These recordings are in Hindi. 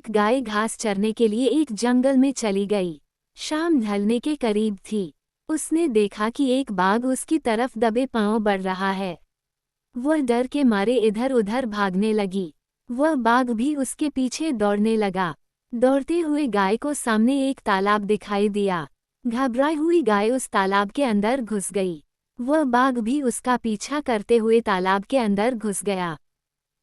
एक गाय घास चरने के लिए एक जंगल में चली गई। शाम ढलने के करीब थी। उसने देखा कि एक बाघ उसकी तरफ दबे पांव बढ़ रहा है। वह डर के मारे इधर उधर भागने लगी। वह बाघ भी उसके पीछे दौड़ने लगा। दौड़ते हुए गाय को सामने एक तालाब दिखाई दिया। घबराई हुई गाय उस तालाब के अंदर घुस गई। वह बाघ भी उसका पीछा करते हुए तालाब के अंदर घुस गया।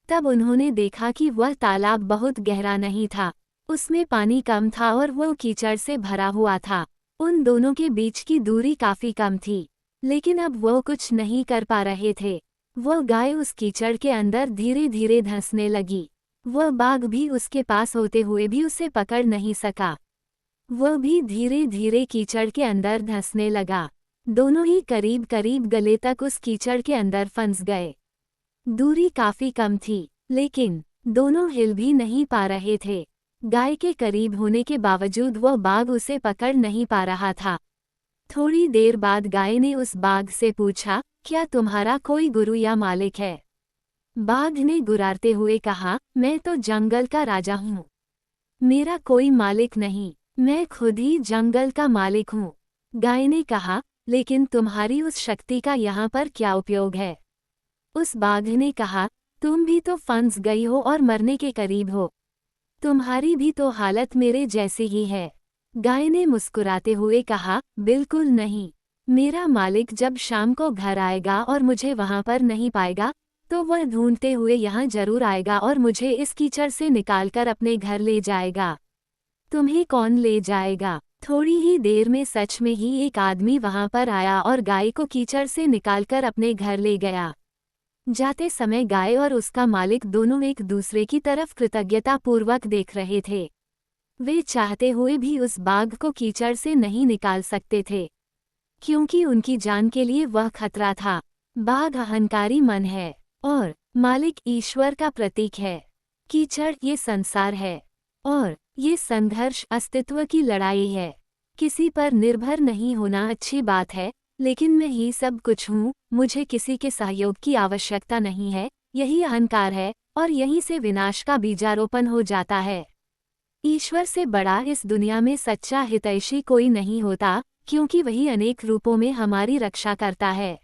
तब उन्होंने देखा कि वह तालाब बहुत गहरा नहीं था, उसमें पानी कम था और वह कीचड़ से भरा हुआ था। उन दोनों के बीच की दूरी काफी कम थी, लेकिन अब वह कुछ नहीं कर पा रहे थे। वह गाय उस कीचड़ के अंदर धीरे धीरे धंसने लगी। वह बाघ भी उसके पास होते हुए भी उसे पकड़ नहीं सका। वह भी धीरे धीरे कीचड़ के अंदर धंसने लगा। दोनों ही करीब करीब गले तक उस कीचड़ के अंदर फंस गए। दूरी काफी कम थी, लेकिन दोनों हिल भी नहीं पा रहे थे। गाय के करीब होने के बावजूद वह बाघ उसे पकड़ नहीं पा रहा था। थोड़ी देर बाद गाय ने उस बाघ से पूछा, क्या तुम्हारा कोई गुरु या मालिक है? बाघ ने गुर्राते हुए कहा, मैं तो जंगल का राजा हूँ। मेरा कोई मालिक नहीं, मैं खुद ही जंगल का मालिक हूँ। गाय ने कहा, लेकिन तुम्हारी उस शक्ति का यहाँ पर क्या उपयोग है? उस बाघ ने कहा, तुम भी तो फंस गई हो और मरने के करीब हो। तुम्हारी भी तो हालत मेरे जैसी ही है। गाय ने मुस्कुराते हुए कहा, बिल्कुल नहीं। मेरा मालिक जब शाम को घर आएगा और मुझे वहां पर नहीं पाएगा, तो वह ढूंढते हुए यहाँ जरूर आएगा और मुझे इस कीचड़ से निकालकर अपने घर ले जाएगा। तुम्हें कौन ले जाएगा? थोड़ी ही देर में सच में ही एक आदमी वहां पर आया और गाय को कीचड़ से निकालकर अपने घर ले गया। जाते समय गाय और उसका मालिक दोनों एक दूसरे की तरफ कृतज्ञतापूर्वक देख रहे थे। वे चाहते हुए भी उस बाघ को कीचड़ से नहीं निकाल सकते थे, क्योंकि उनकी जान के लिए वह खतरा था। बाघ अहंकारी मन है और मालिक ईश्वर का प्रतीक है। कीचड़ ये संसार है और ये संघर्ष अस्तित्व की लड़ाई है। किसी पर निर्भर नहीं होना अच्छी बात है, लेकिन मैं ही सब कुछ हूँ, मुझे किसी के सहयोग की आवश्यकता नहीं है, यही अहंकार है और यहीं से विनाश का बीजारोपण हो जाता है। ईश्वर से बड़ा इस दुनिया में सच्चा हितैषी कोई नहीं होता, क्योंकि वही अनेक रूपों में हमारी रक्षा करता है।